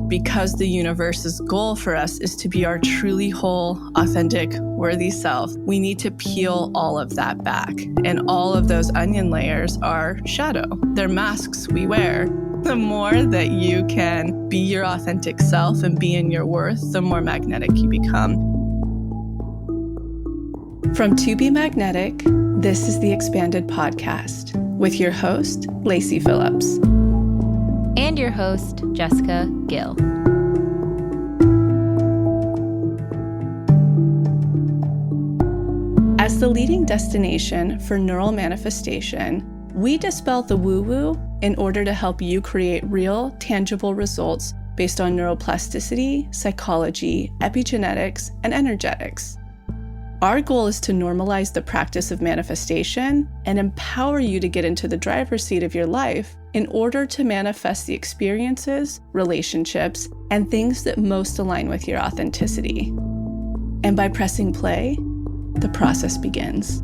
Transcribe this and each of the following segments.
because the universe's goal for us is to be our truly whole, authentic, worthy self, we need to peel all of that back. And all of those onion layers are shadow. They're masks we wear. The more that you can be your authentic self and be in your worth, the more magnetic you become. From To Be Magnetic, this is the Expanded Podcast with your host, Lacy Phillips. And your host, Jessica Gill. As the leading destination for neural manifestation, we dispel the woo-woo in order to help you create real, tangible results based on neuroplasticity, psychology, epigenetics, and energetics. Our goal is to normalize the practice of manifestation and empower you to get into the driver's seat of your life in order to manifest the experiences, relationships, and things that most align with your authenticity. And by pressing play, the process begins.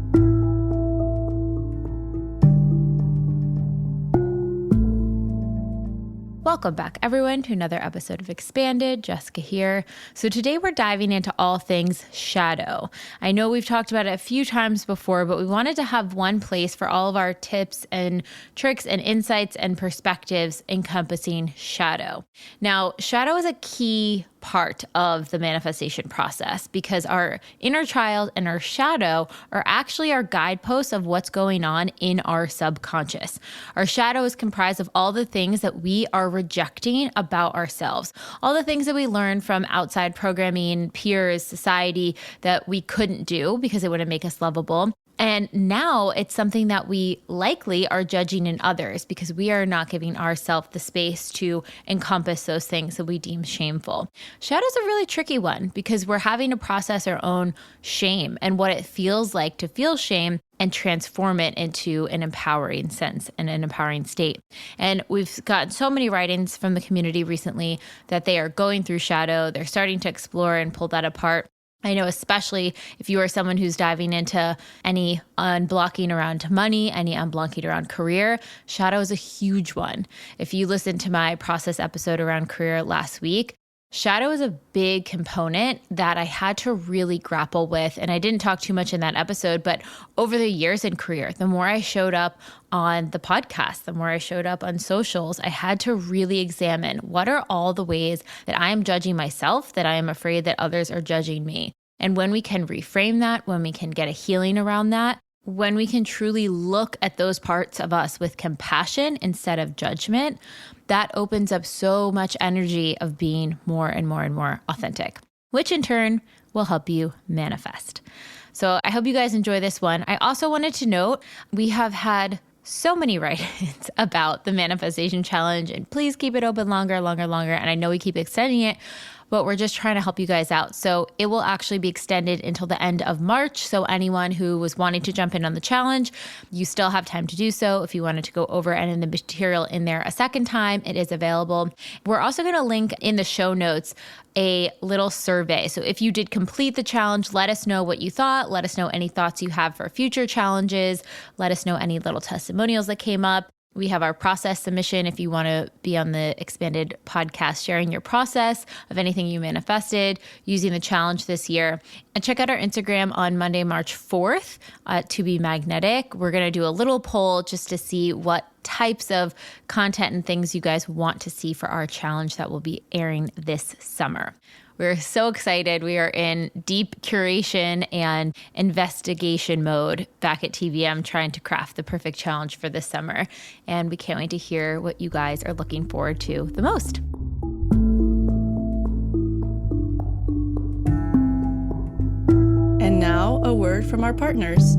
Welcome back, everyone, to another episode of Expanded. Jessica here. So today we're diving into all things shadow. I know we've talked about it a few times before, but we wanted to have one place for all of our tips and tricks and insights and perspectives encompassing shadow. Now, shadow is a key part of the manifestation process because our inner child and our shadow are actually our guideposts of what's going on in our subconscious. Our shadow is comprised of all the things that we are rejecting about ourselves, all the things that we learned from outside programming, peers, society that we couldn't do because it wouldn't make us lovable. And now it's something that we likely are judging in others because we are not giving ourselves the space to encompass those things that we deem shameful. Shadow is a really tricky one because we're having to process our own shame and what it feels like to feel shame and transform it into an empowering sense and an empowering state. And we've gotten so many writings from the community recently that they are going through shadow. They're starting to explore and pull that apart. I know especially if you are someone who's diving into any unblocking around money, any unblocking around career, shadow is a huge one. If you listened to my process episode around career last week, shadow is a big component that I had to really grapple with. And I didn't talk too much in that episode, but over the years in career, the more I showed up on the podcast, the more I showed up on socials, I had to really examine what are all the ways that I am judging myself, that I am afraid that others are judging me. And when we can reframe that, when we can get a healing around that, when we can truly look at those parts of us with compassion instead of judgment, that opens up so much energy of being more and more and more authentic, which in turn will help you manifest. So I hope you guys enjoy this one. I also wanted to note we have had so many write-ins about the manifestation challenge, and please keep it open longer. And I know we keep extending it, but we're just trying to help you guys out. So it will actually be extended until the end of March. So anyone who was wanting to jump in on the challenge, you still have time to do so. If you wanted to go over any of the material in there a second time, it is available. We're also going to link in the show notes a little survey. So if you did complete the challenge, let us know what you thought. Let us know any thoughts you have for future challenges. Let us know any little testimonials that came up. We have our process submission if you want to be on the Expanded Podcast, sharing your process of anything you manifested using the challenge this year. And check out our Instagram on Monday, March 4th, To Be Magnetic. We're going to do a little poll just to see what types of content and things you guys want to see for our challenge that will be airing this summer. We're so excited. We are in deep curation and investigation mode back at TBM, trying to craft the perfect challenge for this summer. And we can't wait to hear what you guys are looking forward to the most. And now a word from our partners.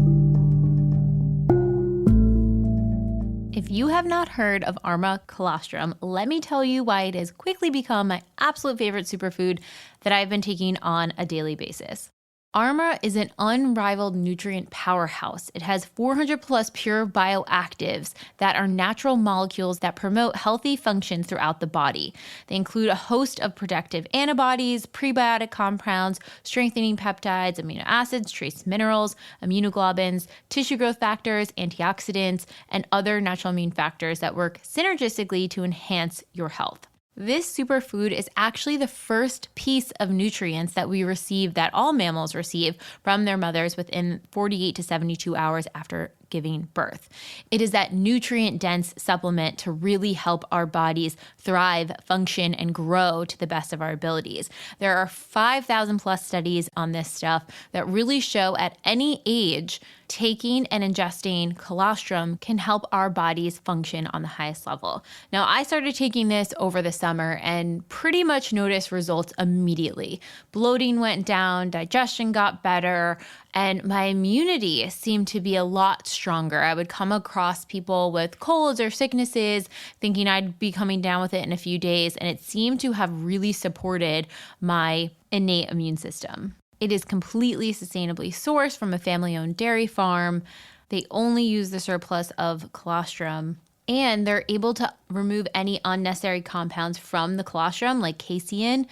If you have not heard of Arma colostrum, let me tell you why it has quickly become my absolute favorite superfood that I've been taking on a daily basis. Arma is an unrivaled nutrient powerhouse. It has 400 plus pure bioactives that are natural molecules that promote healthy functions throughout the body. They include a host of protective antibodies, prebiotic compounds, strengthening peptides, amino acids, trace minerals, immunoglobulins, tissue growth factors, antioxidants, and other natural immune factors that work synergistically to enhance your health. This superfood is actually the first piece of nutrients that we receive, that all mammals receive from their mothers within 48 to 72 hours after giving birth. It is that nutrient-dense supplement to really help our bodies thrive, function, and grow to the best of our abilities. There are 5,000 plus studies on this stuff that really show at any age, taking and ingesting colostrum can help our bodies function on the highest level. Now, I started taking this over the summer and pretty much noticed results immediately. Bloating went down, digestion got better, and my immunity seemed to be a lot stronger. I would come across people with colds or sicknesses thinking I'd be coming down with it in a few days, and it seemed to have really supported my innate immune system. It is completely sustainably sourced from a family-owned dairy farm. They only use the surplus of colostrum, and they're able to remove any unnecessary compounds from the colostrum, like casein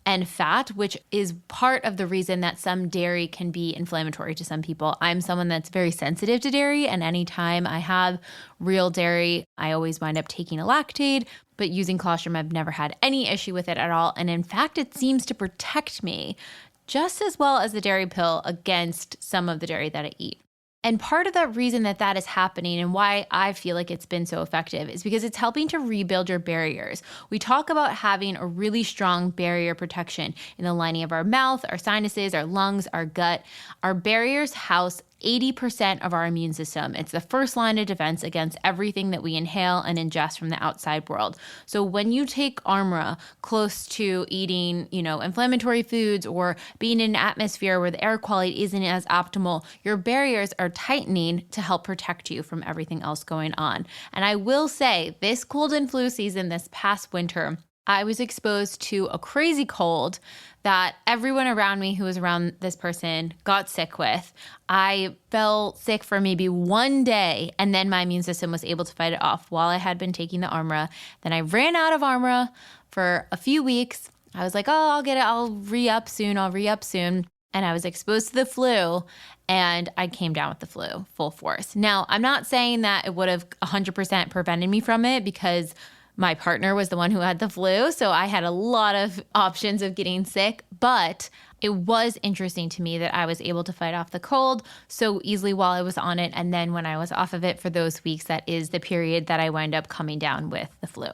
and fat, which is part of the reason that some dairy can be inflammatory to some people. I'm someone that's very sensitive to dairy, and anytime I have real dairy, I always wind up taking a lactate. But using colostrum, I've never had any issue with it at all. And in fact, it seems to protect me just as well as the dairy pill against some of the dairy that I eat. And part of the reason that that is happening and why I feel like it's been so effective is because it's helping to rebuild your barriers. We talk about having a really strong barrier protection in the lining of our mouth, our sinuses, our lungs, our gut. Our barriers house 80% of our immune system. It's the first line of defense against everything that we inhale and ingest from the outside world. So when you take Armra close to eating, inflammatory foods or being in an atmosphere where the air quality isn't as optimal, your barriers are tightening to help protect you from everything else going on. And I will say, this cold and flu season this past winter, I was exposed to a crazy cold that everyone around me who was around this person got sick with. I fell sick for maybe one day, and then my immune system was able to fight it off while I had been taking the Armra. Then I ran out of Armra for a few weeks. I was like, oh, I'll get it. I'll re-up soon. And I was exposed to the flu, and I came down with the flu full force. Now, I'm not saying that it would have 100% prevented me from it, because my partner was the one who had the flu, so I had a lot of options of getting sick, but it was interesting to me that I was able to fight off the cold so easily while I was on it. And then when I was off of it for those weeks, that is the period that I wind up coming down with the flu.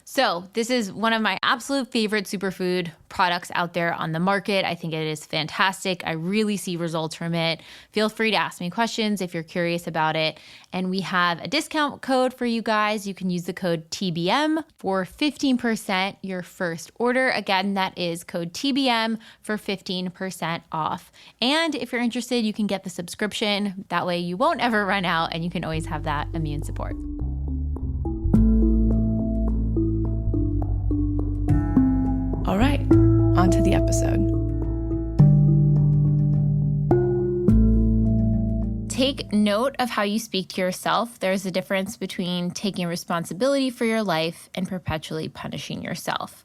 So this is one of my absolute favorite superfood products out there on the market. I think it is fantastic. I really see results from it. Feel free to ask me questions if you're curious about it. And we have a discount code for you guys. You can use the code TBM for 15% your first order. Again, that is code TBM for 15% off. And if you're interested, you can get the subscription. That way you won't ever run out, and you can always have that immune support. All right, on to the episode. Take note of how you speak to yourself. There's a difference between taking responsibility for your life and perpetually punishing yourself.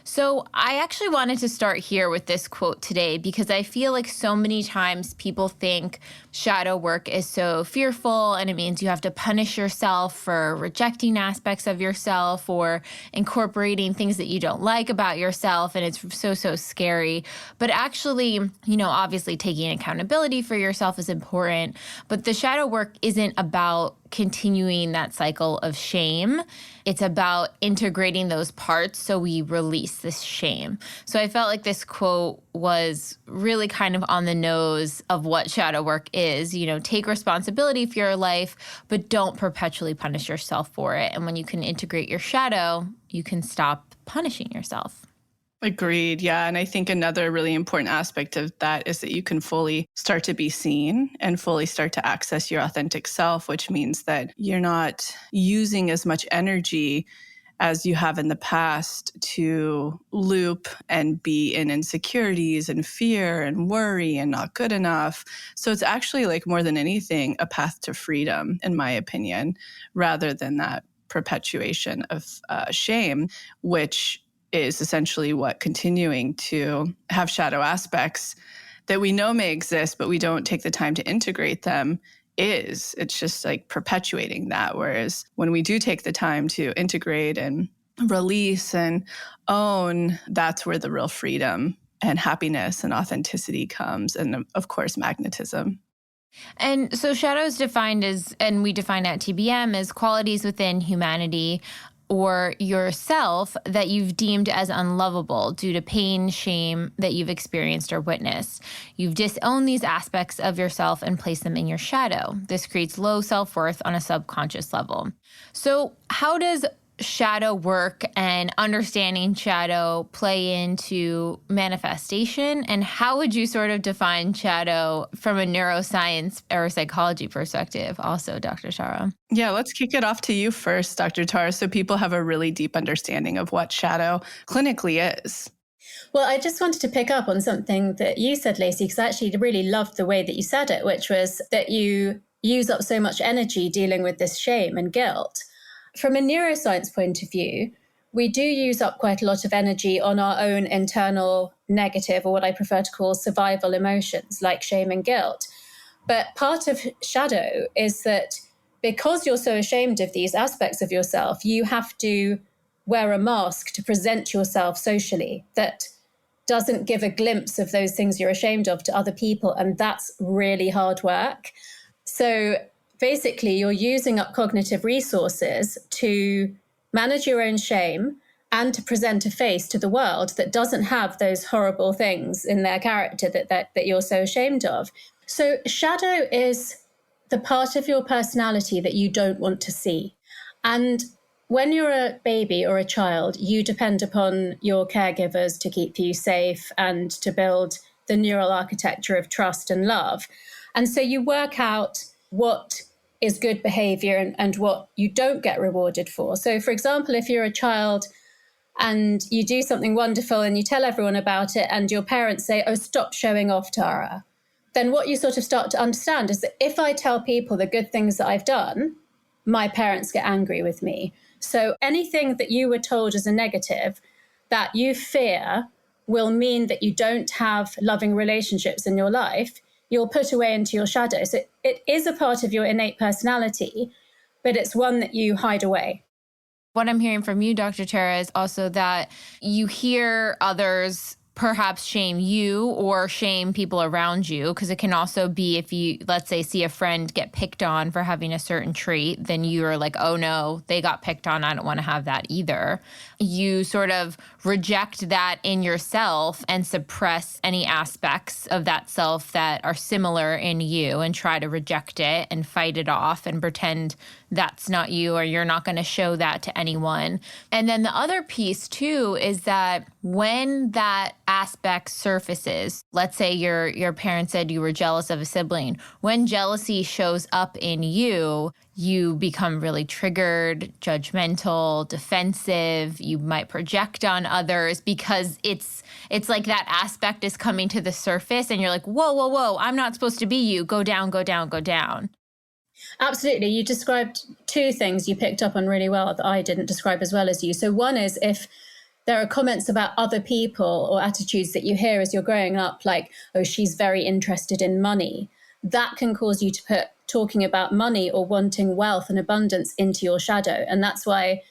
So I actually wanted to start here with this quote today, because I feel like so many times people think shadow work is so fearful and it means you have to punish yourself for rejecting aspects of yourself or incorporating things that you don't like about yourself, and it's so scary. But actually, obviously taking accountability for yourself is important, but the shadow work isn't about continuing that cycle of shame. It's about integrating those parts so we release this shame. So I felt like this quote was really kind of on the nose of what shadow work is. Take responsibility for your life, but don't perpetually punish yourself for it. And when you can integrate your shadow, you can stop punishing yourself. Agreed. Yeah. And I think another really important aspect of that is that you can fully start to be seen and fully start to access your authentic self, which means that you're not using as much energy as you have in the past to loop and be in insecurities and fear and worry and not good enough. So it's actually, like, more than anything, a path to freedom, in my opinion, rather than that perpetuation of shame, which is essentially what continuing to have shadow aspects that we know may exist, but we don't take the time to integrate them is. It's just like perpetuating that. Whereas when we do take the time to integrate and release and own, that's where the real freedom and happiness and authenticity comes. And of course, magnetism. And so shadow is defined as, and we define at TBM, as qualities within humanity or yourself that you've deemed as unlovable due to pain, shame that you've experienced or witnessed. You've disowned these aspects of yourself and placed them in your shadow. This creates low self-worth on a subconscious level. So how does shadow work and understanding shadow play into manifestation? And how would you sort of define shadow from a neuroscience or psychology perspective also, Dr. Tara? Yeah, let's kick it off to you first, Dr. Tara, so people have a really deep understanding of what shadow clinically is. Well, I just wanted to pick up on something that you said, Lacy, because I actually really loved the way that you said it, which was that you use up so much energy dealing with this shame and guilt. From a neuroscience point of view, we do use up quite a lot of energy on our own internal negative, or what I prefer to call survival emotions, like shame and guilt. But part of shadow is that because you're so ashamed of these aspects of yourself, you have to wear a mask to present yourself socially that doesn't give a glimpse of those things you're ashamed of to other people. And that's really hard work. So basically, you're using up cognitive resources to manage your own shame and to present a face to the world that doesn't have those horrible things in their character that you're so ashamed of. So shadow is the part of your personality that you don't want to see. And when you're a baby or a child, you depend upon your caregivers to keep you safe and to build the neural architecture of trust and love. And so you work out what is good behavior and what you don't get rewarded for. So, for example, if you're a child and you do something wonderful and you tell everyone about it and your parents say, oh, stop showing off, Tara, then what you sort of start to understand is that if I tell people the good things that I've done, my parents get angry with me. So anything that you were told as a negative that you fear will mean that you don't have loving relationships in your life, you'll put away into your shadow. So it is a part of your innate personality, but it's one that you hide away. What I'm hearing from you, Dr. Tara, is also that you hear others perhaps shame you or shame people around you, because it can also be if you, let's say, see a friend get picked on for having a certain trait, then you're like, oh no, they got picked on. I don't want to have that either. You sort of reject that in yourself and suppress any aspects of that self that are similar in you and try to reject it and fight it off and pretend that's not you or you're not going to show that to anyone. And then the other piece too is that when that aspect surfaces, let's say your parents said you were jealous of a sibling, when jealousy shows up in you, you become really triggered, judgmental, defensive. You might project on others because it's like that aspect is coming to the surface and you're like, whoa, whoa, whoa, I'm not supposed to be you. Go down, go down, go down. Absolutely. You described two things you picked up on really well that I didn't describe as well as you. So one is if there are comments about other people or attitudes that you hear as you're growing up, like, oh, she's very interested in money, that can cause you to put talking about money or wanting wealth and abundance into your shadow. And that's why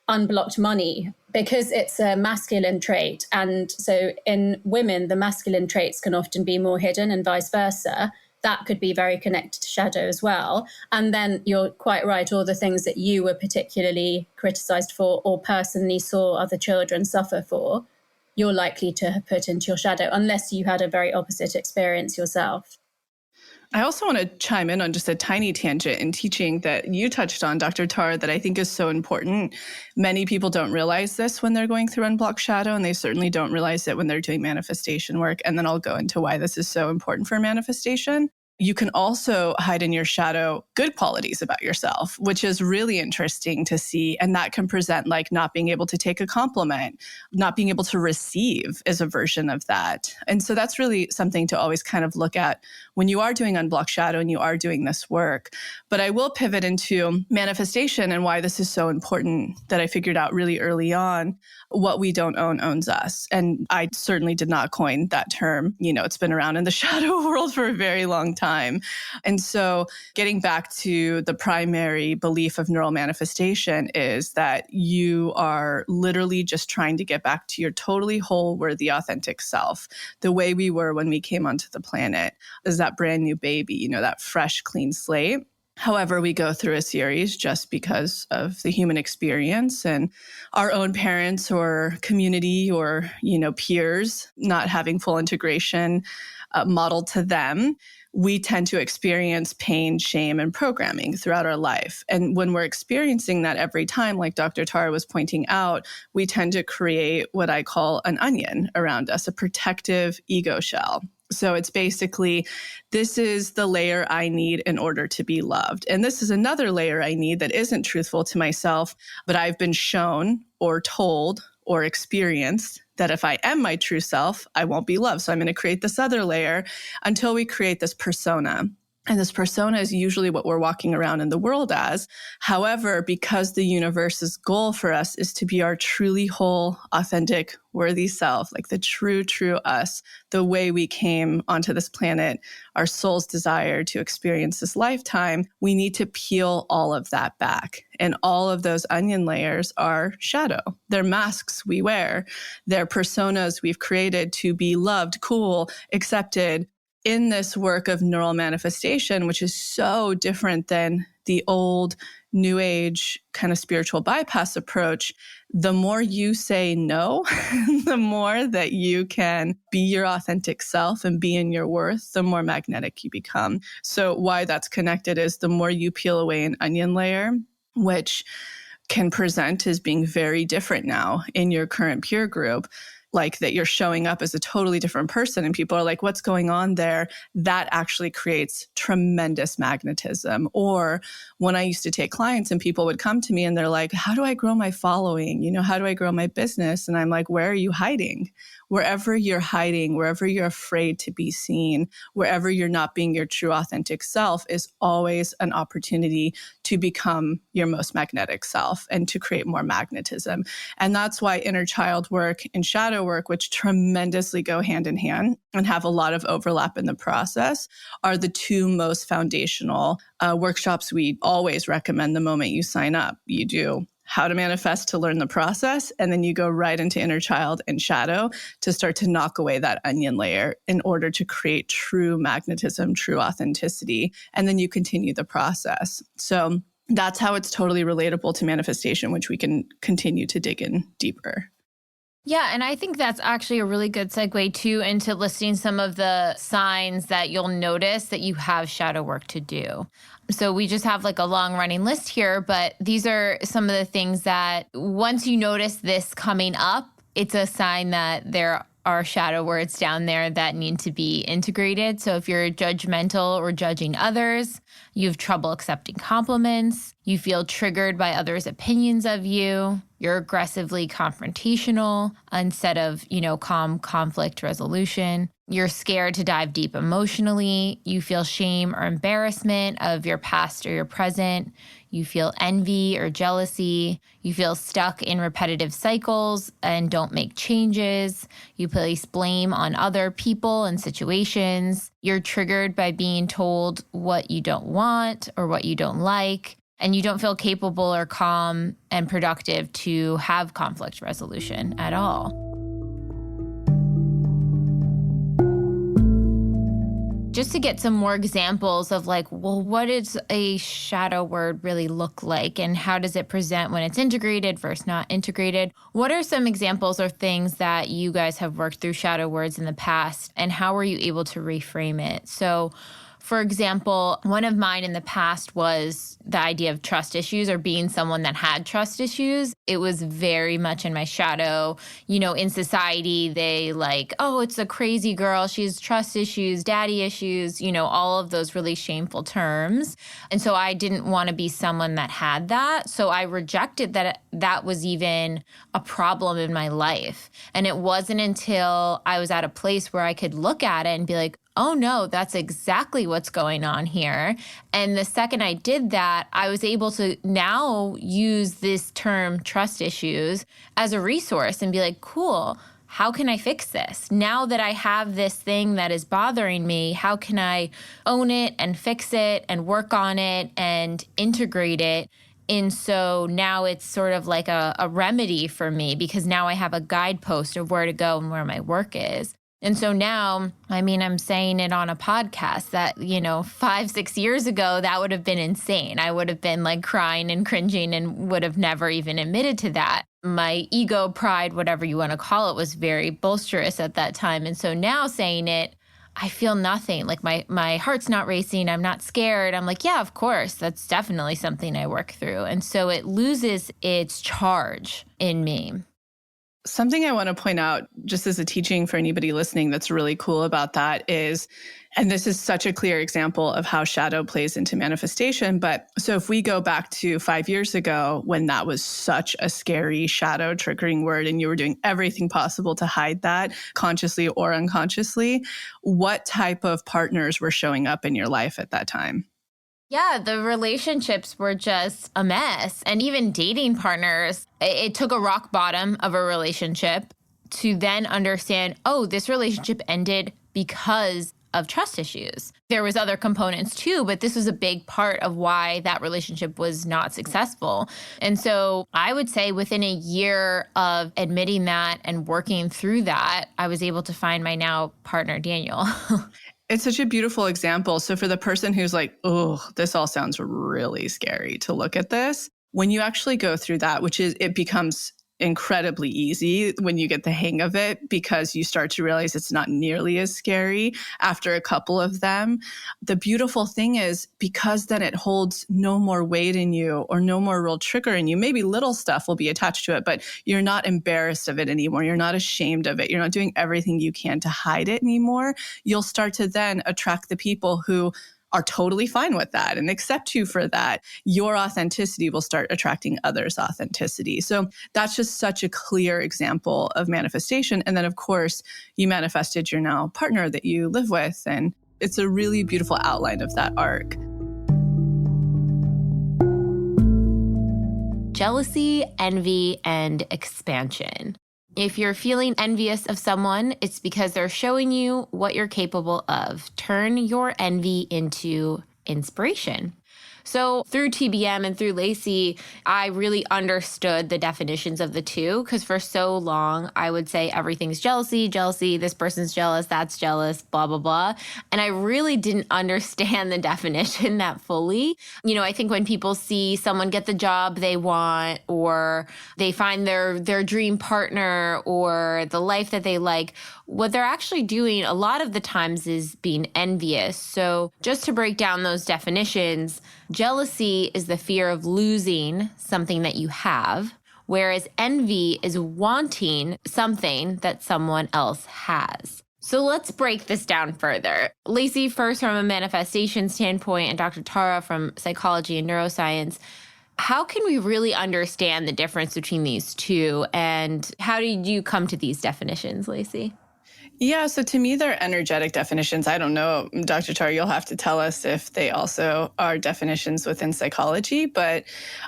unblocked money, because it's a masculine trait. And so in women, the masculine traits can often be more hidden and vice versa. That could be very connected to shadow as well. And then you're quite right, all the things that you were particularly criticized for or personally saw other children suffer for, you're likely to have put into your shadow unless you had a very opposite experience yourself. I also want to chime in on just a tiny tangent in teaching that you touched on, Dr. Tara, that I think is so important. Many people don't realize this when they're going through unblocked shadow, and they certainly don't realize it when they're doing manifestation work. And then I'll go into why this is so important for manifestation. You can also hide in your shadow good qualities about yourself, which is really interesting to see. And that can present like not being able to take a compliment, not being able to receive is a version of that. And so that's really something to always kind of look at when you are doing unblocked shadow and you are doing this work. But I will pivot into manifestation and why this is so important that I figured out really early on. What we don't own owns us. And I certainly did not coin that term. You know, it's been around in the shadow world for a very long time. time. And so getting back to the primary belief of neural manifestation is that you are literally just trying to get back to your totally whole, worthy, authentic self, the way we were when we came onto the planet, as that brand new baby, that fresh, clean slate. However, we go through a series just because of the human experience and our own parents or community or, peers not having full integration modeled to them. We tend to experience pain, shame, and programming throughout our life. And when we're experiencing that every time, like Dr. Tara was pointing out, we tend to create what I call an onion around us, a protective ego shell. So it's basically, this is the layer I need in order to be loved. And this is another layer I need that isn't truthful to myself, but I've been shown or told or experienced that if I am my true self, I won't be loved. So I'm going to create this other layer until we create this persona. And this persona is usually what we're walking around in the world as. However, because the universe's goal for us is to be our truly whole, authentic, worthy self, like the true us, the way we came onto this planet, our soul's desire to experience this lifetime, we need to peel all of that back. And all of those onion layers are shadow. They're masks we wear. They're personas we've created to be loved, cool, accepted, in this work of neural manifestation, which is so different than the old new age kind of spiritual bypass approach. The more you say no, the more that you can be your authentic self and be in your worth, the more magnetic you become. So why that's connected is the more you peel away an onion layer, which can present as being very different now in your current peer group, like that you're showing up as a totally different person and people are like, what's going on there? That actually creates tremendous magnetism. Or when I used to take clients and people would come to me and they're like, how do I grow my following? How do I grow my business? And I'm like, where are you hiding? Wherever you're hiding, wherever you're afraid to be seen, wherever you're not being your true authentic self is always an opportunity to become your most magnetic self and to create more magnetism. And that's why inner child work and shadow work, which tremendously go hand in hand and have a lot of overlap in the process, are the two most foundational workshops we always recommend the moment you sign up. You do how to manifest to learn the process, and then you go right into inner child and shadow to start to knock away that onion layer in order to create true magnetism, true authenticity, and then you continue the process. So that's how it's totally relatable to manifestation, which we can continue to dig in deeper. Yeah, and I think that's actually a really good segue too into listing some of the signs that you'll notice that you have shadow work to do. So we just have like a long running list here, but these are some of the things that once you notice this coming up, it's a sign that there are shadow words down there that need to be integrated. So if you're judgmental or judging others, you have trouble accepting compliments, you feel triggered by others' opinions of you, you're aggressively confrontational instead of, calm conflict resolution. You're scared to dive deep emotionally. You feel shame or embarrassment of your past or your present. You feel envy or jealousy. You feel stuck in repetitive cycles and don't make changes. You place blame on other people and situations. You're triggered by being told what you don't want or what you don't like. And you don't feel capable or calm and productive to have conflict resolution at all. Just to get some more examples of what does a shadow word really look like and how does it present when it's integrated versus not integrated? What are some examples or things that you guys have worked through shadow words in the past and how were you able to reframe it? So, for example, one of mine in the past was the idea of trust issues or being someone that had trust issues. It was very much in my shadow. In society, they it's a crazy girl. She has trust issues, daddy issues, all of those really shameful terms. And so I didn't want to be someone that had that. So I rejected that was even a problem in my life. And it wasn't until I was at a place where I could look at it and be like, oh no, that's exactly what's going on here. And the second I did that, I was able to now use this term trust issues as a resource and be like, cool, how can I fix this? Now that I have this thing that is bothering me, how can I own it and fix it and work on it and integrate it? And so now it's sort of like a remedy for me, because now I have a guidepost of where to go and where my work is. And so now, I mean, I'm saying it on a podcast that, 5-6 years ago, that would have been insane. I would have been like crying and cringing and would have never even admitted to that. My ego, pride, whatever you want to call it, was very bolsterous at that time. And so now saying it, I feel nothing. Like my heart's not racing. I'm not scared. I'm like, yeah, of course. That's definitely something I work through. And so it loses its charge in me. Something I want to point out, just as a teaching for anybody listening, that's really cool about that is, and this is such a clear example of how shadow plays into manifestation. But so if we go back to 5 years ago, when that was such a scary shadow triggering word and you were doing everything possible to hide that consciously or unconsciously, what type of partners were showing up in your life at that time? Yeah, the relationships were just a mess. And even dating partners, it took a rock bottom of a relationship to then understand, oh, this relationship ended because of trust issues. There was other components too, but this was a big part of why that relationship was not successful. And so I would say within a year of admitting that and working through that, I was able to find my now partner, Daniel. It's such a beautiful example. So for the person who's like, oh, this all sounds really scary to look at this, when you actually go through that, it becomes incredibly easy when you get the hang of it, because you start to realize it's not nearly as scary after a couple of them. The beautiful thing is, because then it holds no more weight in you or no more real trigger in you. Maybe little stuff will be attached to it, but you're not embarrassed of it anymore. You're not ashamed of it. You're not doing everything you can to hide it anymore. You'll start to then attract the people who are totally fine with that and accept you for that. Your authenticity will start attracting others' authenticity. So that's just such a clear example of manifestation. And then, of course, you manifested your now partner that you live with. And it's a really beautiful outline of that arc. Jealousy, envy, and expansion. If you're feeling envious of someone, it's because they're showing you what you're capable of. Turn your envy into inspiration. So through TBM and through Lacy, I really understood the definitions of the two, because for so long I would say everything's jealousy, this person's jealous, that's jealous, blah, blah, blah. And I really didn't understand the definition that fully. I think when people see someone get the job they want, or they find their dream partner or the life that they like, what they're actually doing a lot of the times is being envious. So just to break down those definitions, jealousy is the fear of losing something that you have, whereas envy is wanting something that someone else has. So let's break this down further. Lacy, first from a manifestation standpoint, and Dr. Tara from psychology and neuroscience. How can we really understand the difference between these two, and how did you come to these definitions, Lacy? Yeah, so to me, they're energetic definitions. I don't know, Dr. Tar, you'll have to tell us if they also are definitions within psychology. But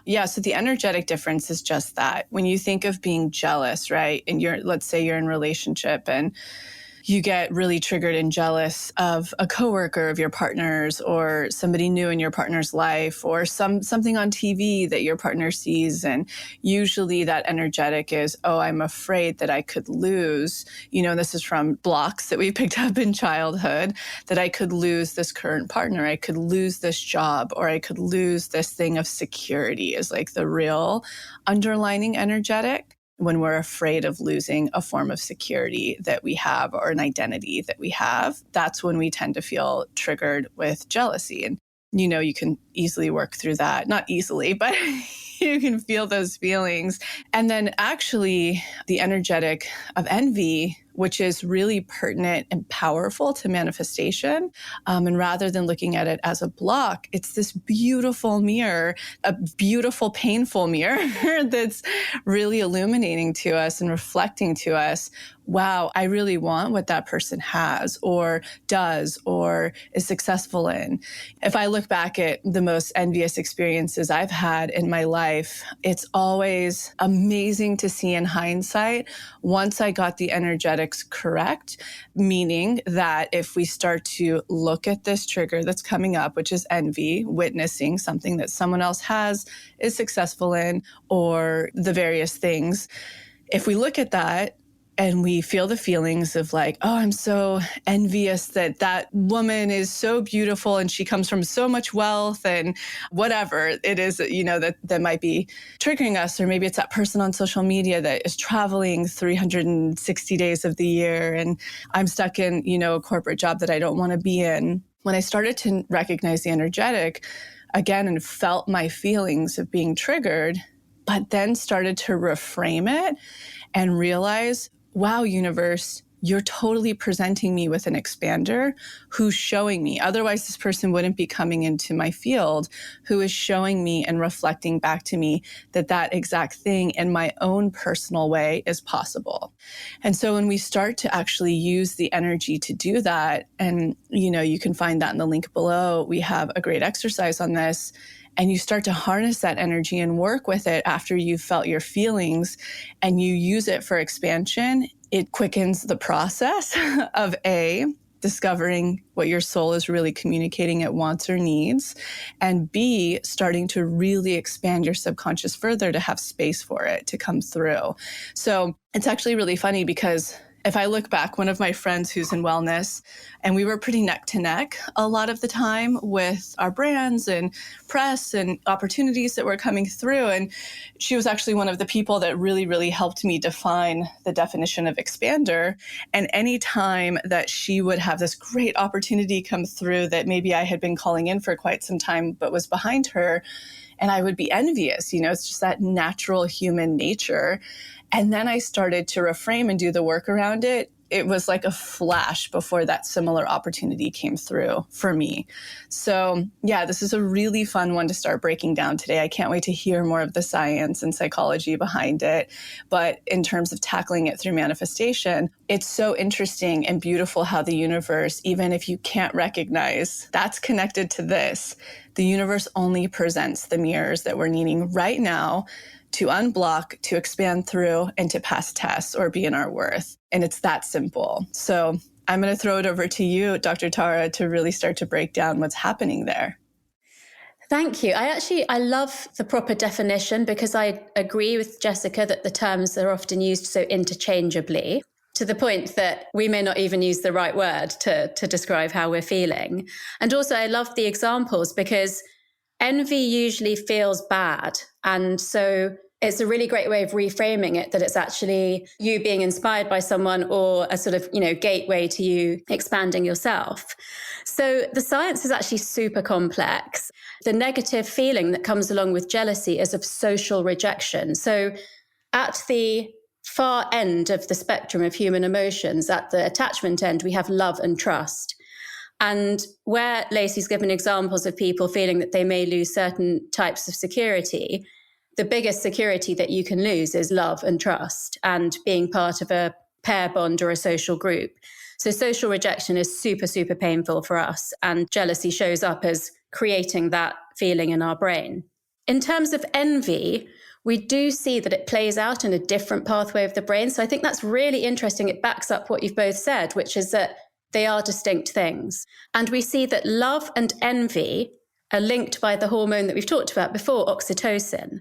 yeah, so the energetic difference is just that. When you think of being jealous, right? And let's say you're in a relationship and you get really triggered and jealous of a coworker of your partner's, or somebody new in your partner's life, or something on TV that your partner sees. And usually that energetic is, oh, I'm afraid that I could lose, this is from blocks that we picked up in childhood, that I could lose this current partner, I could lose this job, or I could lose this thing of security, is like the real underlining energetic. When we're afraid of losing a form of security that we have, or an identity that we have, that's when we tend to feel triggered with jealousy. And, you can easily work through that. Not easily, but you can feel those feelings. And then actually the energetic of envy, which is really pertinent and powerful to manifestation. And rather than looking at it as a block, it's this beautiful mirror, a beautiful, painful mirror that's really illuminating to us and reflecting to us, wow, I really want what that person has or does or is successful in. If I look back at the most envious experiences I've had in my life, life, it's always amazing to see in hindsight, once I got the energetics correct, meaning that if we start to look at this trigger that's coming up, which is envy, witnessing something that someone else has, is successful in, or the various things, if we look at that, and we feel the feelings of like, oh, I'm so envious that that woman is so beautiful and she comes from so much wealth and whatever it is, that might be triggering us. Or maybe it's that person on social media that is traveling 360 days of the year and I'm stuck in, a corporate job that I don't want to be in. When I started to recognize the energetic again and felt my feelings of being triggered, but then started to reframe it and realize, wow, universe, you're totally presenting me with an expander who's showing me. Otherwise, this person wouldn't be coming into my field, who is showing me and reflecting back to me that that exact thing in my own personal way is possible. And so when we start to actually use the energy to do that, and you can find that in the link below, we have a great exercise on this. And you start to harness that energy and work with it after you've felt your feelings and you use it for expansion, it quickens the process of discovering what your soul is really communicating it wants or needs, and B, starting to really expand your subconscious further to have space for it to come through. So it's actually really funny because if I look back, one of my friends who's in wellness, and we were pretty neck to neck a lot of the time with our brands and press and opportunities that were coming through. And she was actually one of the people that really, really helped me define the definition of expander. And any time that she would have this great opportunity come through that maybe I had been calling in for quite some time, but was behind her, and I would be envious, it's just that natural human nature. And then I started to reframe and do the work around it. It was like a flash before that similar opportunity came through for me. So yeah, this is a really fun one to start breaking down today. I can't wait to hear more of the science and psychology behind it. But in terms of tackling it through manifestation, it's so interesting and beautiful how the universe, even if you can't recognize that's connected to this, the universe only presents the mirrors that we're needing right now to unblock, to expand through, and to pass tests or be in our worth. And it's that simple. So I'm going to throw it over to you, Dr. Tara, to really start to break down what's happening there. Thank you. I love the proper definition because I agree with Jessica that the terms are often used so interchangeably, to the point that we may not even use the right word to describe how we're feeling. And also I love the examples because envy usually feels bad. And so it's a really great way of reframing it, that it's actually you being inspired by someone or a sort of, gateway to you expanding yourself. So the science is actually super complex. The negative feeling that comes along with jealousy is of social rejection. So at the far end of the spectrum of human emotions, at the attachment end, we have love and trust. And where Lacy's given examples of people feeling that they may lose certain types of security, the biggest security that you can lose is love and trust and being part of a pair bond or a social group. So social rejection is super, super painful for us. And jealousy shows up as creating that feeling in our brain. In terms of envy, we do see that it plays out in a different pathway of the brain. So I think that's really interesting. It backs up what you've both said, which is that they are distinct things. And we see that love and envy are linked by the hormone that we've talked about before, oxytocin.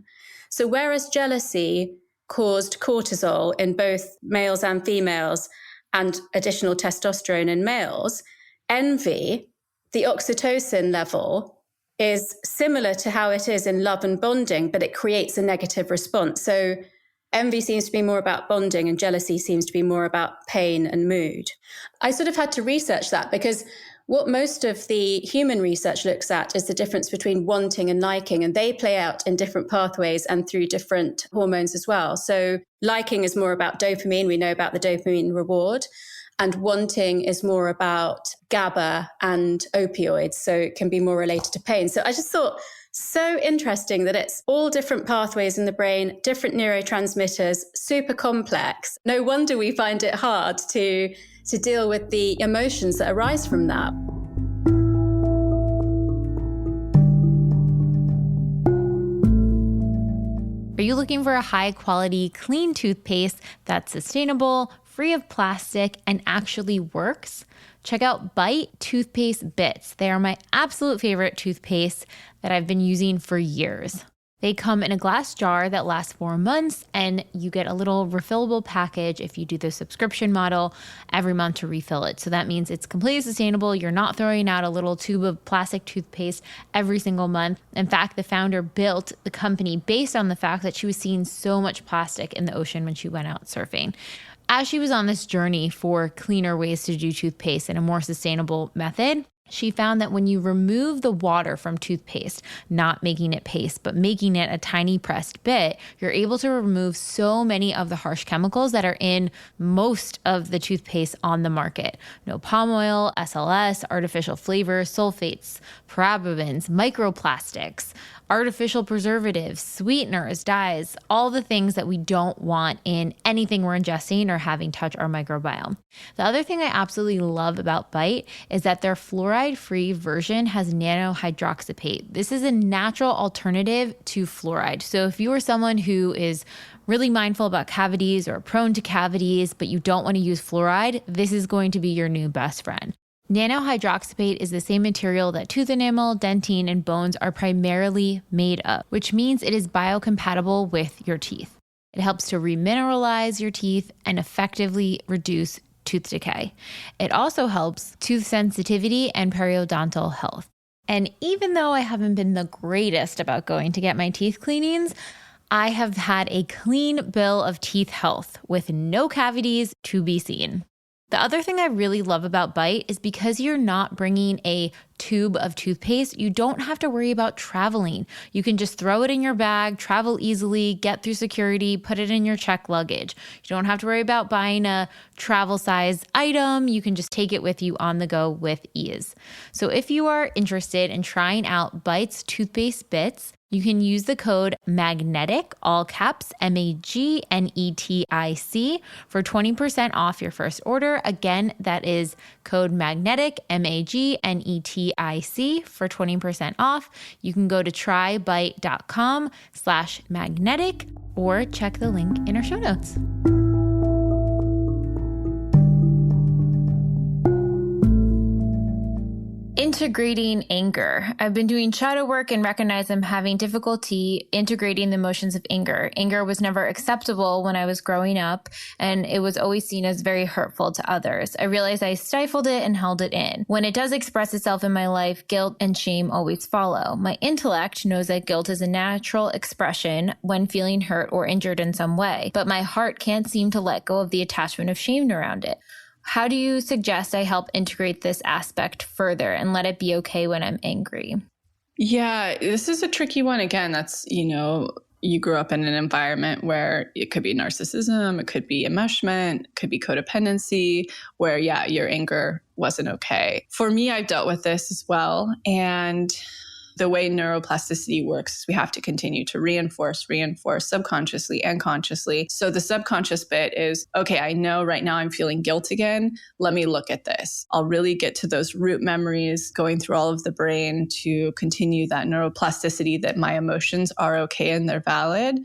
So whereas jealousy caused cortisol in both males and females and additional testosterone in males, envy, the oxytocin level, is similar to how it is in love and bonding, but it creates a negative response. So envy seems to be more about bonding and jealousy seems to be more about pain and mood. I sort of had to research that because what most of the human research looks at is the difference between wanting and liking, and they play out in different pathways and through different hormones as well. So liking is more about dopamine. We know about the dopamine reward. And wanting is more about GABA and opioids. So it can be more related to pain. So I just thought, so interesting that it's all different pathways in the brain, different neurotransmitters, super complex. No wonder we find it hard to deal with the emotions that arise from that. you looking for a high quality, clean toothpaste that's sustainable, free of plastic, and actually works? Check out Bite Toothpaste Bits. They are my absolute favorite toothpaste that I've been using for years. They come in a glass jar that lasts 4 months, and you get a little refillable package if you do the subscription model every month to refill it. So that means it's completely sustainable. You're not throwing out a little tube of plastic toothpaste every single month. In fact, the founder built the company based on the fact that she was seeing so much plastic in the ocean when she went out surfing. As she was on this journey for cleaner ways to do toothpaste in a more sustainable method, she found that when you remove the water from toothpaste, not making it paste, but making it a tiny pressed bit, you're able to remove so many of the harsh chemicals that are in most of the toothpaste on the market. No palm oil, SLS, artificial flavors, sulfates, parabens, microplastics, artificial preservatives, sweeteners, dyes, all the things that we don't want in anything we're ingesting or having touch our microbiome. The other thing I absolutely love about Bite is that their fluoride-free version has nanohydroxypate. This is a natural alternative to fluoride. So if you are someone who is really mindful about cavities or prone to cavities, but you don't want to use fluoride, this is going to be your new best friend. Nanohydroxypate is the same material that tooth enamel, dentine, and bones are primarily made of, which means it is biocompatible with your teeth. It helps to remineralize your teeth and effectively reduce tooth decay. It also helps tooth sensitivity and periodontal health. And even though I haven't been the greatest about going to get my teeth cleanings, I have had a clean bill of teeth health with no cavities to be seen. The other thing I really love about Bite is because you're not bringing a tube of toothpaste, you don't have to worry about traveling. You can just throw it in your bag, travel easily, get through security, put it in your checked luggage. You don't have to worry about buying a travel size item. You can just take it with you on the go with ease. So if you are interested in trying out Bite's toothpaste bits, you can use the code MAGNETIC, all caps, MAGNETIC, for 20% off your first order. Again, that is code MAGNETIC, MAGNETIC, for 20% off. You can go to trybite.com/magnetic or check the link in our show notes. Integrating anger. I've been doing shadow work and recognize I'm having difficulty integrating the emotions of anger. Anger was never acceptable when I was growing up, and it was always seen as very hurtful to others. I realized I stifled it and held it in. When it does express itself in my life, guilt and shame always follow. My intellect knows that guilt is a natural expression when feeling hurt or injured in some way, but my heart can't seem to let go of the attachment of shame around it. How do you suggest I help integrate this aspect further and let it be okay when I'm angry? Yeah, this is a tricky one. Again, that's, you grew up in an environment where it could be narcissism, it could be enmeshment, it could be codependency, where, your anger wasn't okay. For me, I've dealt with this as well. And the way neuroplasticity works is we have to continue to reinforce subconsciously and consciously. So the subconscious bit is, okay, I know right now I'm feeling guilt again. Let me look at this. I'll really get to those root memories going through all of the brain to continue that neuroplasticity that my emotions are okay and they're valid.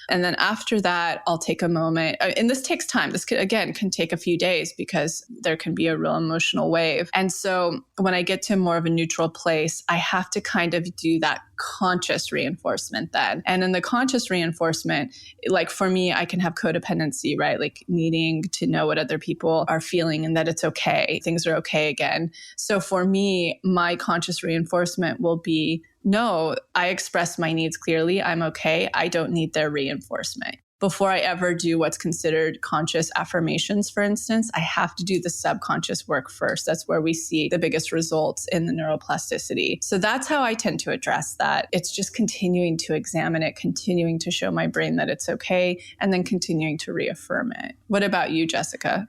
And then after that, I'll take a moment. And this takes time. This can take a few days because there can be a real emotional wave. And so when I get to more of a neutral place, I have to kind of do that conscious reinforcement then. And in the conscious reinforcement, like for me, I can have codependency, right? Like needing to know what other people are feeling and that it's okay. Things are okay again. So for me, my conscious reinforcement will be, no, I express my needs clearly. I'm okay. I don't need their reinforcement. Before I ever do what's considered conscious affirmations, for instance, I have to do the subconscious work first. That's where we see the biggest results in the neuroplasticity. So that's how I tend to address that. It's just continuing to examine it, continuing to show my brain that it's okay, and then continuing to reaffirm it. What about you, Jessica?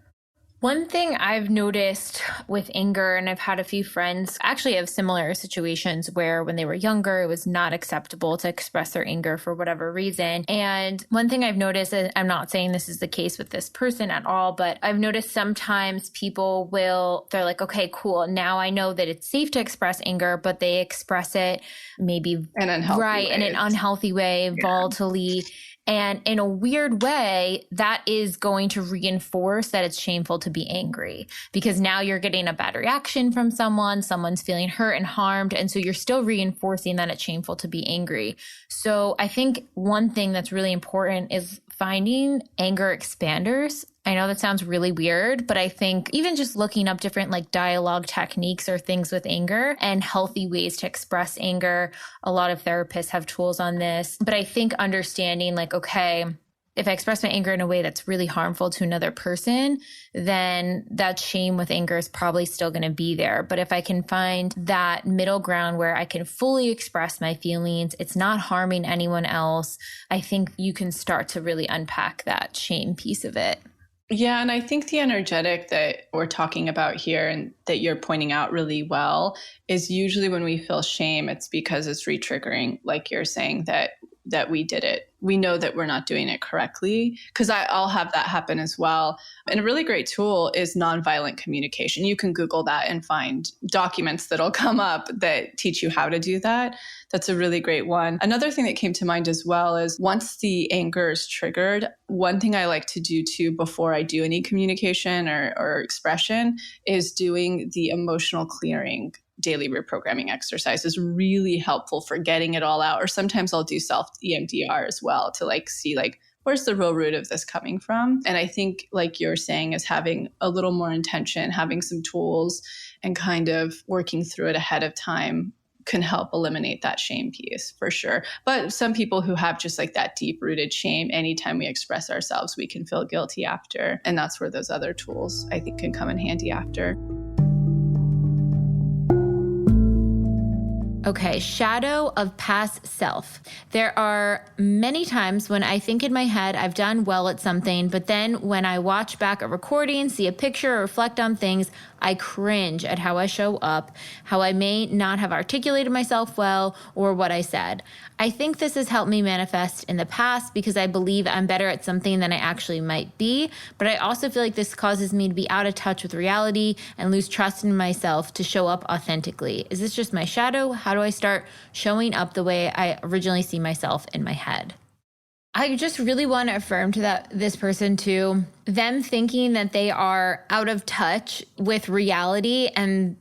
One thing I've noticed with anger, and I've had a few friends actually have similar situations where when they were younger, it was not acceptable to express their anger for whatever reason. And one thing I've noticed, and I'm not saying this is the case with this person at all, but I've noticed sometimes people they're like, okay, cool. Now I know that it's safe to express anger, but they express it maybe in an unhealthy way. In an unhealthy way, volatilely. And in a weird way, that is going to reinforce that it's shameful to be angry, because now you're getting a bad reaction from someone's feeling hurt and harmed. And so you're still reinforcing that it's shameful to be angry. So I think one thing that's really important is finding anger expanders. I know that sounds really weird, but I think even just looking up different like dialogue techniques or things with anger and healthy ways to express anger. A lot of therapists have tools on this, but I think understanding like, okay, if I express my anger in a way that's really harmful to another person, then that shame with anger is probably still going to be there. But if I can find that middle ground where I can fully express my feelings, it's not harming anyone else, I think you can start to really unpack that shame piece of it. Yeah, and I think the energetic that we're talking about here and that you're pointing out really well is usually when we feel shame, it's because it's re-triggering, like you're saying, that we did it. We know that we're not doing it correctly, because I'll have that happen as well. And a really great tool is nonviolent communication. You can Google that and find documents that'll come up that teach you how to do that. That's a really great one. Another thing that came to mind as well is once the anger is triggered, one thing I like to do too before I do any communication or expression is doing the emotional clearing daily reprogramming exercise is really helpful for getting it all out. Or sometimes I'll do self EMDR as well to like see like, where's the real root of this coming from? And I think like you're saying is having a little more intention, having some tools and kind of working through it ahead of time can help eliminate that shame piece for sure. But some people who have just like that deep rooted shame, anytime we express ourselves, we can feel guilty after. And that's where those other tools I think can come in handy after. Okay, shadow of past self. There are many times when I think in my head I've done well at something, but then when I watch back a recording, see a picture, or reflect on things, I cringe at how I show up, how I may not have articulated myself well, or what I said. I think this has helped me manifest in the past because I believe I'm better at something than I actually might be, but I also feel like this causes me to be out of touch with reality and lose trust in myself to show up authentically. Is this just my shadow? How do I start showing up the way I originally see myself in my head? I just really want to affirm to this person too, them thinking that they are out of touch with reality and,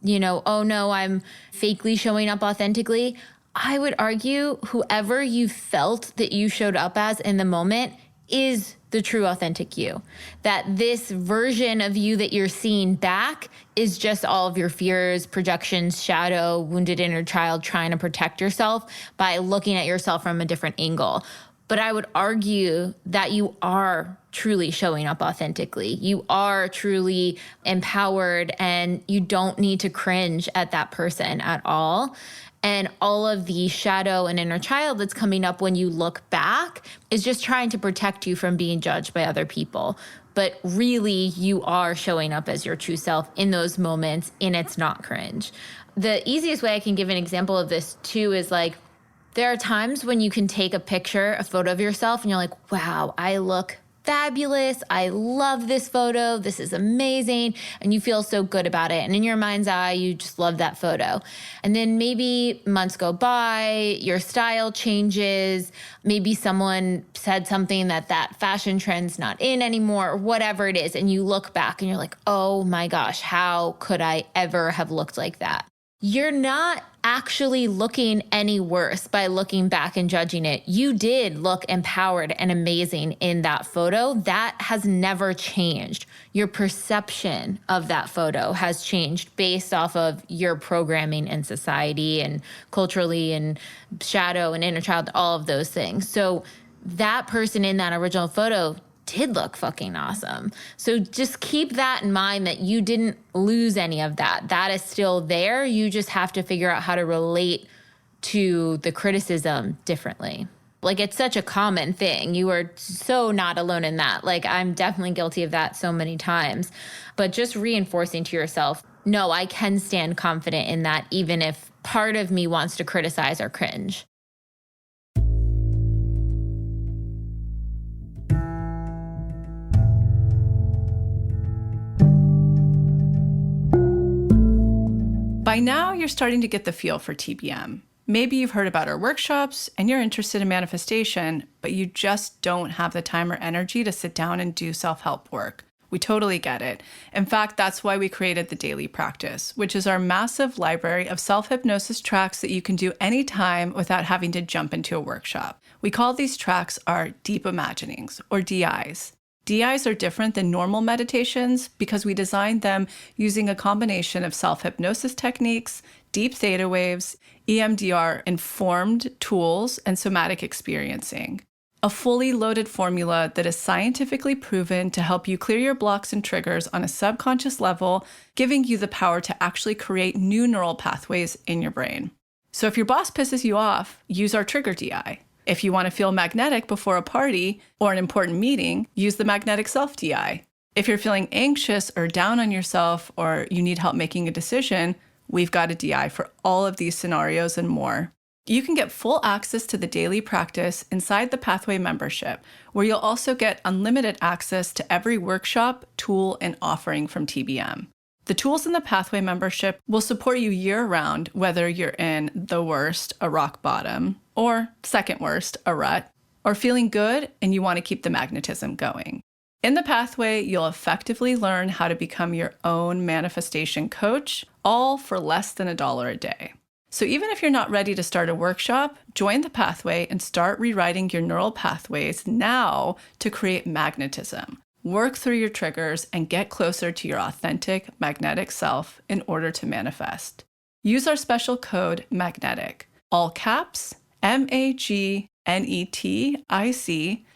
oh no, I'm fakely showing up authentically. I would argue whoever you felt that you showed up as in the moment is the true authentic you. That this version of you that you're seeing back is just all of your fears, projections, shadow, wounded inner child trying to protect yourself by looking at yourself from a different angle. But I would argue that you are truly showing up authentically. You are truly empowered and you don't need to cringe at that person at all. And all of the shadow and inner child that's coming up when you look back is just trying to protect you from being judged by other people. But really, you are showing up as your true self in those moments, and it's not cringe. The easiest way I can give an example of this too is like, there are times when you can take a photo of yourself, and you're like, wow, I look fabulous. I love this photo. This is amazing. And you feel so good about it. And in your mind's eye, you just love that photo. And then maybe months go by, your style changes. Maybe someone said something that fashion trend's not in anymore, or whatever it is. And you look back and you're like, oh my gosh, how could I ever have looked like that? You're not actually looking any worse by looking back and judging it. You did look empowered and amazing in that photo. That has never changed. Your perception of that photo has changed based off of your programming in society and culturally and shadow and inner child, all of those things. So that person in that original photo did look fucking awesome. So just keep that in mind, that you didn't lose any of that. That is still there. You just have to figure out how to relate to the criticism differently. Like, it's such a common thing. You are so not alone in that. Like, I'm definitely guilty of that so many times. But just reinforcing to yourself, no, I can stand confident in that, even if part of me wants to criticize or cringe. By now, you're starting to get the feel for TBM. Maybe you've heard about our workshops and you're interested in manifestation, but you just don't have the time or energy to sit down and do self-help work. We totally get it. In fact, that's why we created the Daily Practice, which is our massive library of self-hypnosis tracks that you can do anytime without having to jump into a workshop. We call these tracks our deep imaginings, or DIs. DIs are different than normal meditations because we designed them using a combination of self-hypnosis techniques, deep theta waves, EMDR-informed tools, and somatic experiencing. A fully loaded formula that is scientifically proven to help you clear your blocks and triggers on a subconscious level, giving you the power to actually create new neural pathways in your brain. So if your boss pisses you off, use our trigger DI. If you want to feel magnetic before a party or an important meeting, use the magnetic self DI. If you're feeling anxious or down on yourself or you need help making a decision, we've got a DI for all of these scenarios and more. You can get full access to the Daily Practice inside the Pathway membership, where you'll also get unlimited access to every workshop, tool, and offering from TBM. The tools in the Pathway membership will support you year-round, whether you're in the worst, a rock bottom, or second worst, a rut, or feeling good and you want to keep the magnetism going. In the Pathway, you'll effectively learn how to become your own manifestation coach, all for less than $1 a day. So even if you're not ready to start a workshop, join the Pathway and start rewriting your neural pathways now to create magnetism. Work through your triggers and get closer to your authentic magnetic self in order to manifest. Use our special code MAGNETIC, all caps, MAGNETIC,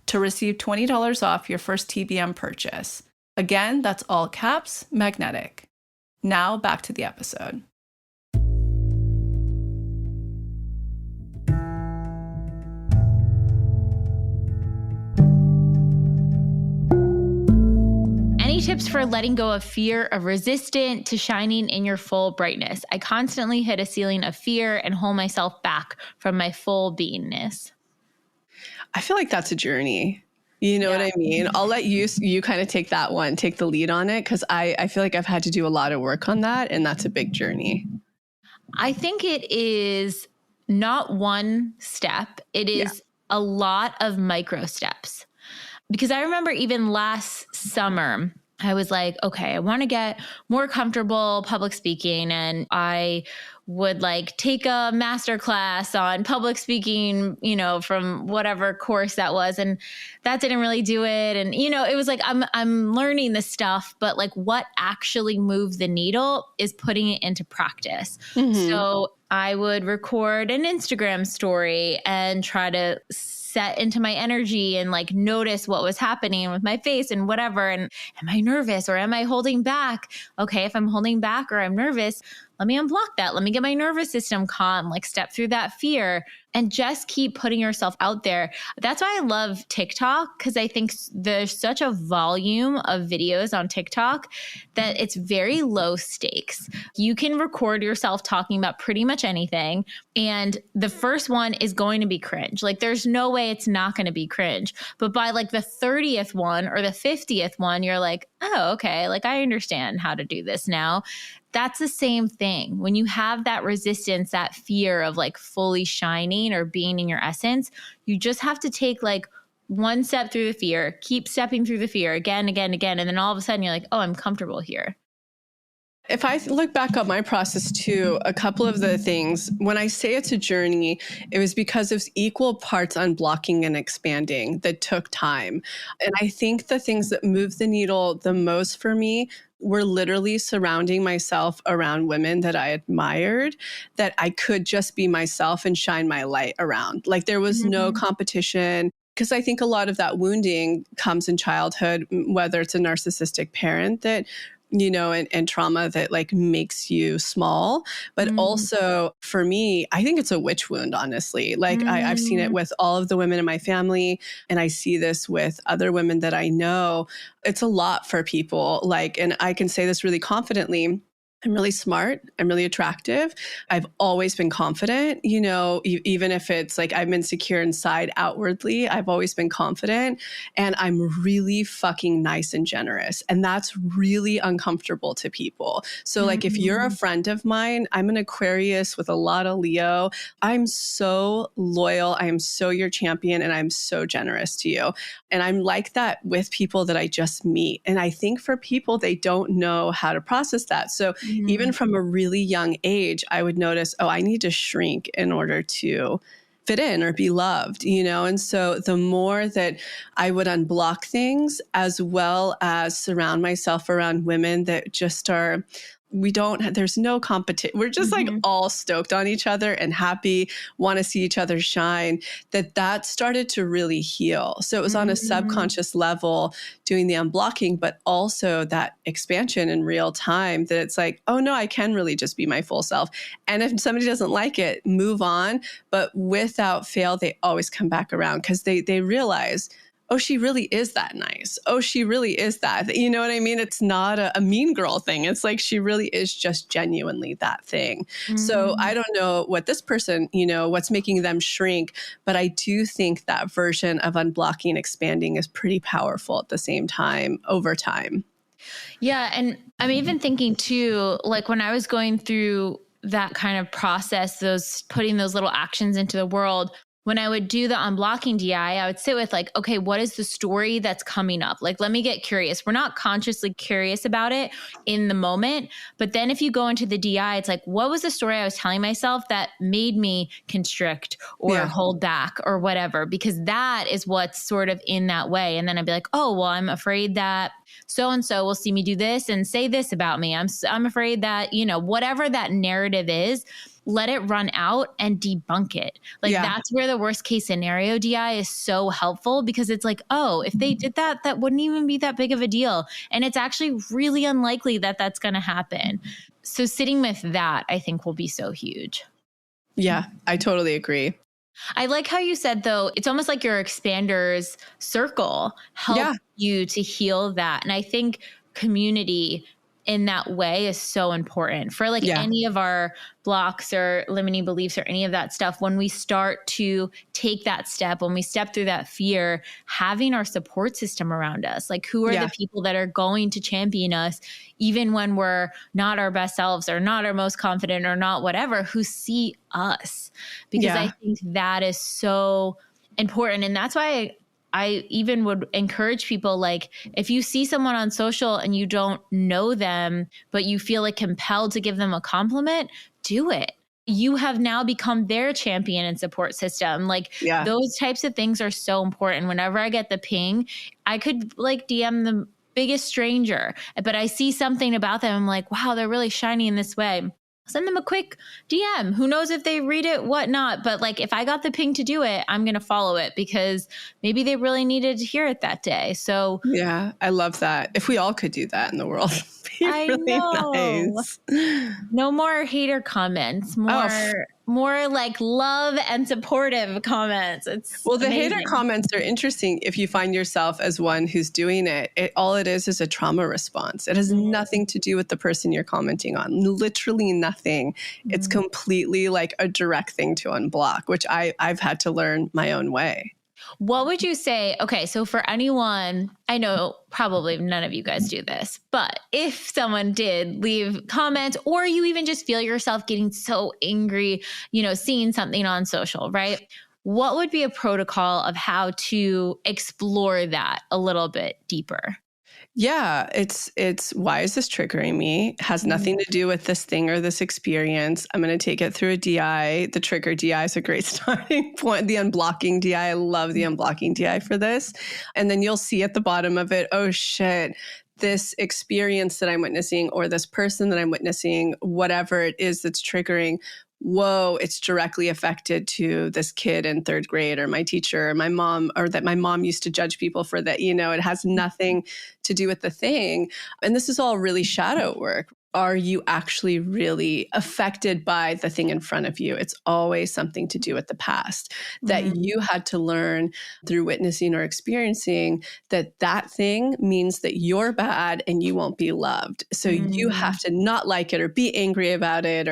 to receive $20 off your first TBM purchase. Again, that's all caps, magnetic. Now back to the episode. Any tips for letting go of fear, of resistant to shining in your full brightness? I constantly hit a ceiling of fear and hold myself back from my full beingness. I feel like that's a journey. You know what I mean? I'll let you kind of take the lead on it, because I feel like I've had to do a lot of work on that, and that's a big journey. I think it is not one step. It is a lot of micro steps. Because I remember even last summer, I was like, okay, I want to get more comfortable public speaking. And I would like take a master class on public speaking, from whatever course that was. And that didn't really do it. And, it was like, I'm learning this stuff, but like what actually moved the needle is putting it into practice. Mm-hmm. So I would record an Instagram story and try to set into my energy and like notice what was happening with my face and whatever. And am I nervous or am I holding back? Okay, if I'm holding back or I'm nervous, let me unblock that. Let me get my nervous system calm, like step through that fear and just keep putting yourself out there. That's why I love TikTok, because I think there's such a volume of videos on TikTok that it's very low stakes. You can record yourself talking about pretty much anything. And the first one is going to be cringe. Like there's no way it's not going to be cringe. But by like the 30th one or the 50th one, you're like, oh, okay, like I understand how to do this now. That's the same thing. When you have that resistance, that fear of like fully shining or being in your essence, you just have to take like one step through the fear, keep stepping through the fear again. And then all of a sudden you're like, oh, I'm comfortable here. If I look back at my process too, a couple of the things, when I say it's a journey, it was because it was equal parts unblocking and expanding that took time. And I think the things that moved the needle the most for me were literally surrounding myself around women that I admired, that I could just be myself and shine my light around. Like there was no competition. Because I think a lot of that wounding comes in childhood, whether it's a narcissistic parent that and trauma that like makes you small. But also for me, I think it's a witch wound, honestly. Like I've seen it with all of the women in my family, and I see this with other women that I know. It's a lot for people. Like, and I can say this really confidently. I'm really smart. I'm really attractive. I've always been confident, even if it's like I'm insecure inside outwardly, I've always been confident, and I'm really fucking nice and generous. And that's really uncomfortable to people. So like if you're a friend of mine, I'm an Aquarius with a lot of Leo. I'm so loyal. I am so your champion, and I'm so generous to you. And I'm like that with people that I just meet. And I think for people, they don't know how to process that. So even from a really young age, I would notice, oh, I need to shrink in order to fit in or be loved, And so the more that I would unblock things, as well as surround myself around women that just are, there's no competition. We're just like all stoked on each other and happy, want to see each other shine, that started to really heal. So it was on a subconscious level doing the unblocking, but also that expansion in real time that it's like, oh no, I can really just be my full self. And if somebody doesn't like it, move on. But without fail, they always come back around because they realize, oh, she really is that nice. Oh, she really is that. You know what I mean? It's not a mean girl thing. It's like she really is just genuinely that thing. So I don't know what this person, what's making them shrink, but I do think that version of unblocking and expanding is pretty powerful at the same time over time. Yeah. And I'm even thinking too, like when I was going through that kind of process, putting those little actions into the world, when I would do the unblocking DI, I would sit with like, okay, what is the story that's coming up? Like, let me get curious. We're not consciously curious about it in the moment. But then if you go into the DI, it's like, what was the story I was telling myself that made me constrict or hold back or whatever? Because that is what's sort of in that way. And then I'd be like, oh, well, I'm afraid that so-and-so will see me do this and say this about me. I'm afraid that, whatever that narrative is, let it run out and debunk it. Like that's where the worst case scenario DI is so helpful, because it's like, oh, if they did that, that wouldn't even be that big of a deal. And it's actually really unlikely that that's going to happen. So sitting with that, I think, will be so huge. Yeah, I totally agree. I like how you said, though, it's almost like your expander's circle helps you to heal that. And I think community in that way is so important for like any of our blocks or limiting beliefs or any of that stuff. When we start to take that step, when we step through that fear, having our support system around us, like who are the people that are going to champion us, even when we're not our best selves or not our most confident or not whatever, who see us, because I think that is so important. And that's why I even would encourage people, like, if you see someone on social and you don't know them, but you feel like compelled to give them a compliment, do it. You have now become their champion and support system. Like those types of things are so important. Whenever I get the ping, I could like DM the biggest stranger, but I see something about them. I'm like, wow, they're really shiny in this way. Send them a quick DM. Who knows if they read it, whatnot. But like, if I got the ping to do it, I'm going to follow it because maybe they really needed to hear it that day. So yeah, I love that. If we all could do that in the world, it'd be really nice. No more hater comments, more like love and supportive comments. It's well, the amazing. hater comments are interesting if you find yourself as one who's doing it. All it is a trauma response. It has nothing to do with the person you're commenting on. Literally nothing. It's completely like a direct thing to unblock, which I've had to learn my own way. What would you say? Okay, so for anyone, I know probably none of you guys do this, but if someone did leave comments, or you even just feel yourself getting so angry, seeing something on social, right? What would be a protocol of how to explore that a little bit deeper? Yeah, it's why is this triggering me? It has nothing to do with this thing or this experience. I'm going to take it through a DI. The trigger DI is a great starting point. The unblocking DI, I love the unblocking DI for this. And then you'll see at the bottom of it, oh shit, this experience that I'm witnessing or this person that I'm witnessing, whatever it is that's triggering, whoa, it's directly affected to this kid in third grade or my teacher or my mom, or that my mom used to judge people for that. It has nothing to do with the thing. And this is all really shadow work. are you actually really affected by the thing in front of you? It's always something to do with the past that you had to learn through witnessing or experiencing that that thing means that you're bad and you won't be loved. So you have to not like it or be angry about it,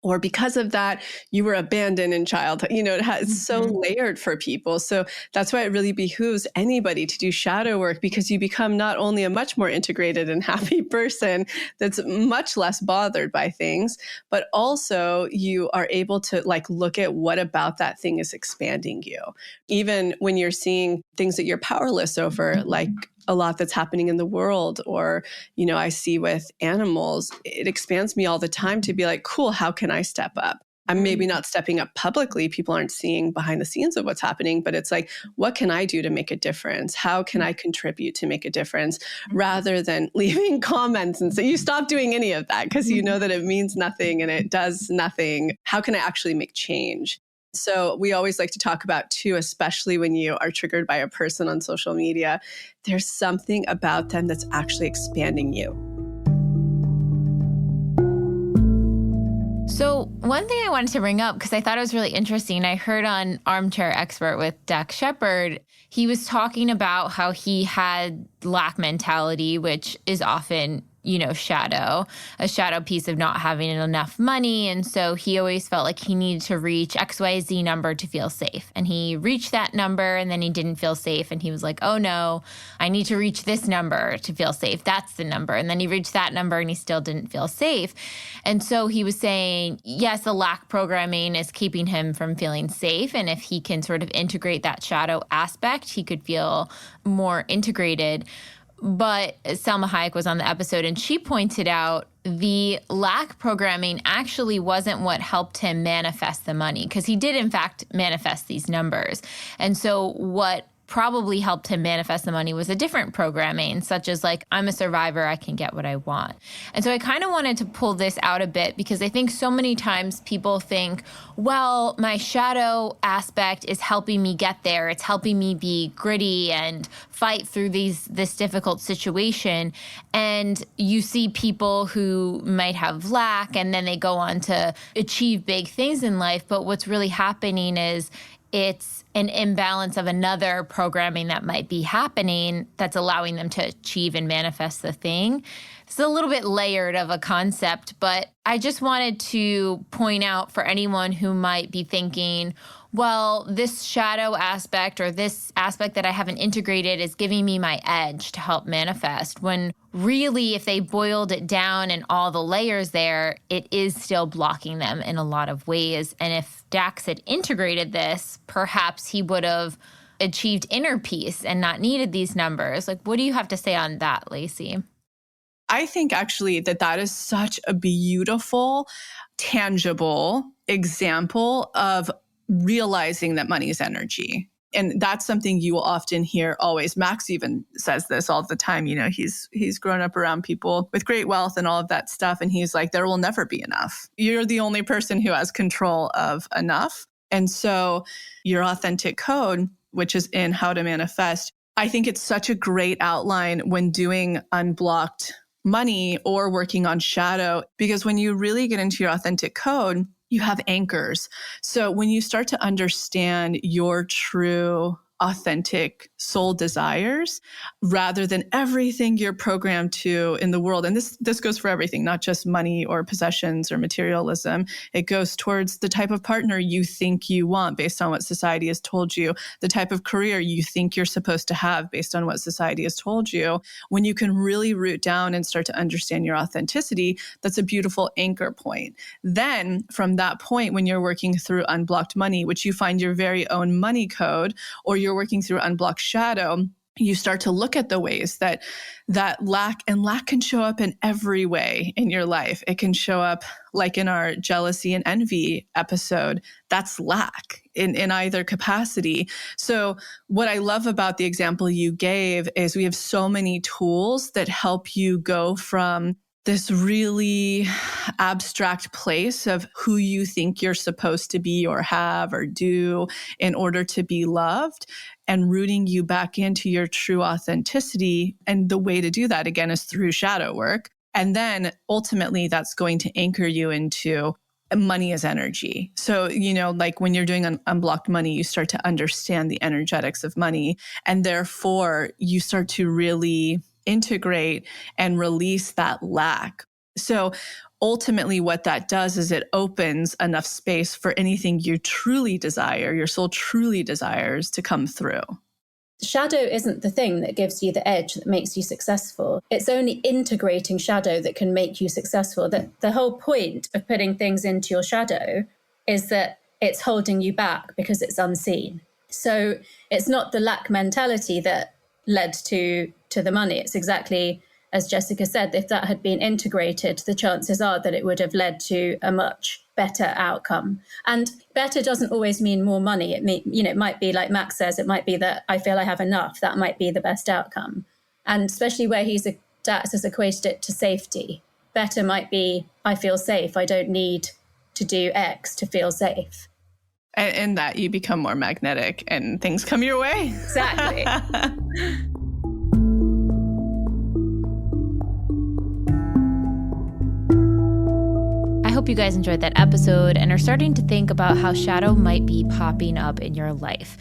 or because of that, you were abandoned in childhood. It's so layered for people. So that's why it really behooves anybody to do shadow work, because you become not only a much more integrated and happy person that's much less bothered by things, but also you are able to look at what about that thing is expanding you. Even when you're seeing things that you're powerless over, like a lot that's happening in the world, or, I see with animals, it expands me all the time to be like, cool, how can I step up? I'm maybe not stepping up publicly. People aren't seeing behind the scenes of what's happening, but it's like, what can I do to make a difference? How can I contribute to make a difference? Rather than leaving comments and say, you stop doing any of that because you know that it means nothing and it does nothing. How can I actually make change? So we always like to talk about too, especially when you are triggered by a person on social media, there's something about them that's actually expanding you. So one thing I wanted to bring up, because I thought it was really interesting, I heard on Armchair Expert with Dax Shepard, he was talking about how he had lack mentality, which is often a shadow piece of not having enough money. And so he always felt like he needed to reach XYZ number to feel safe. And he reached that number and then he didn't feel safe. And he was like, oh no, I need to reach this number to feel safe. That's the number. And then he reached that number and he still didn't feel safe. And so he was saying, yes, the lack programming is keeping him from feeling safe. And if he can sort of integrate that shadow aspect, he could feel more integrated. But Salma Hayek was on the episode and she pointed out the lack programming actually wasn't what helped him manifest the money, because he did, in fact, manifest these numbers. And so what probably helped him manifest the money was a different programming, such as like, I'm a survivor, I can get what I want. And so I kind of wanted to pull this out a bit, because I think so many times people think, well, my shadow aspect is helping me get there. It's helping me be gritty and fight through this difficult situation. And you see people who might have lack and then they go on to achieve big things in life. But what's really happening is it's an imbalance of another programming that might be happening that's allowing them to achieve and manifest the thing. It's a little bit layered of a concept, but I just wanted to point out for anyone who might be thinking, well, this shadow aspect or this aspect that I haven't integrated is giving me my edge to help manifest, when really, if they boiled it down and all the layers there, it is still blocking them in a lot of ways. And if Dax had integrated this, perhaps he would have achieved inner peace and not needed these numbers. Like, what do you have to say on that, Lacy? I think actually that is such a beautiful, tangible example of realizing that money is energy. And that's something you will often hear always. Max even says this all the time. He's grown up around people with great wealth and all of that stuff. And he's like, there will never be enough. You're the only person who has control of enough. And so your authentic code, which is in How to Manifest, I think it's such a great outline when doing unblocked money or working on shadow, because when you really get into your authentic code, you have anchors. So when you start to understand your true authentic soul desires, rather than everything you're programmed to in the world. And this goes for everything, not just money or possessions or materialism. It goes towards the type of partner you think you want based on what society has told you, the type of career you think you're supposed to have based on what society has told you. When you can really root down and start to understand your authenticity, that's a beautiful anchor point. Then from that point, when you're working through unblocked money, which you find your very own money code, or you're working through unblocked shadow, you start to look at the ways that lack can show up in every way in your life. It can show up like in our jealousy and envy episode. That's lack in either capacity. So what I love about the example you gave is we have so many tools that help you go from this really abstract place of who you think you're supposed to be or have or do in order to be loved, and rooting you back into your true authenticity. And the way to do that, again, is through shadow work. And then ultimately that's going to anchor you into money as energy. So, like when you're doing unblocked money, you start to understand the energetics of money. And therefore you start to really integrate and release that lack. So ultimately what that does is it opens enough space for anything you truly desire, your soul truly desires, to come through. Shadow isn't the thing that gives you the edge that makes you successful. It's only integrating shadow that can make you successful. The whole point of putting things into your shadow is that it's holding you back because it's unseen. So it's not the lack mentality that led to the money. It's exactly as Jessica said, if that had been integrated, the chances are that it would have led to a much better outcome. And better doesn't always mean more money. It might be like Max says, it might be that I feel I have enough. That might be the best outcome. And especially where Dax has equated it to safety. Better might be, I feel safe. I don't need to do X to feel safe. And that you become more magnetic and things come your way. Exactly. I hope you guys enjoyed that episode and are starting to think about how shadow might be popping up in your life.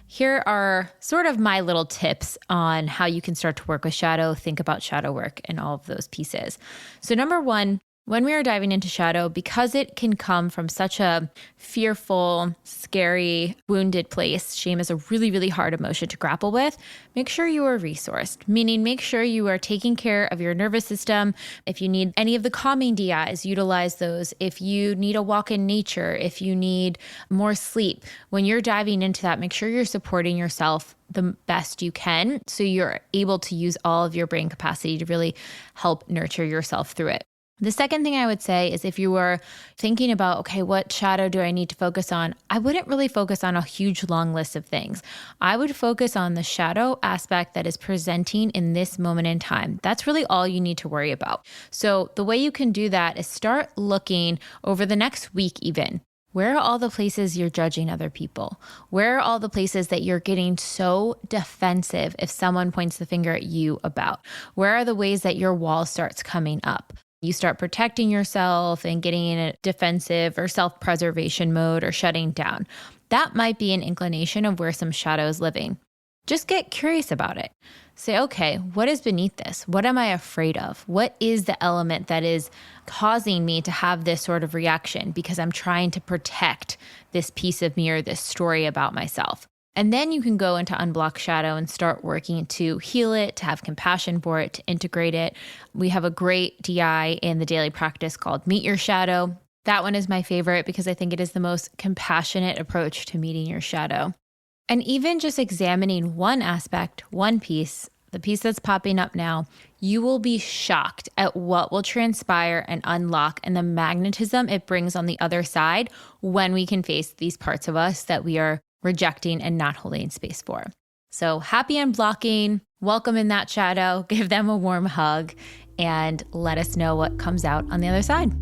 Here are sort of my little tips on how you can start to work with shadow, think about shadow work, and all of those pieces. So number one, when we are diving into shadow, because it can come from such a fearful, scary, wounded place, shame is a really, really hard emotion to grapple with, make sure you are resourced, meaning make sure you are taking care of your nervous system. If you need any of the calming DIs, utilize those. If you need a walk in nature, if you need more sleep, when you're diving into that, make sure you're supporting yourself the best you can so you're able to use all of your brain capacity to really help nurture yourself through it. The second thing I would say is if you were thinking about, okay, what shadow do I need to focus on? I wouldn't really focus on a huge long list of things. I would focus on the shadow aspect that is presenting in this moment in time. That's really all you need to worry about. So the way you can do that is start looking over the next week even. Where are all the places you're judging other people? Where are all the places that you're getting so defensive if someone points the finger at you about? Where are the ways that your wall starts coming up? You start protecting yourself and getting in a defensive or self-preservation mode or shutting down. That might be an inclination of where some shadow is living. Just get curious about it. Say, okay, what is beneath this? What am I afraid of? What is the element that is causing me to have this sort of reaction because I'm trying to protect this piece of me or this story about myself? And then you can go into unblock shadow and start working to heal it, to have compassion for it, to integrate it. We have a great DI in the daily practice called Meet Your Shadow. That one is my favorite because I think it is the most compassionate approach to meeting your shadow. And even just examining one aspect, one piece, the piece that's popping up now, you will be shocked at what will transpire and unlock and the magnetism it brings on the other side when we can face these parts of us that we are rejecting and not holding space for. So happy unblocking, welcome in that shadow, give them a warm hug, and let us know what comes out on the other side.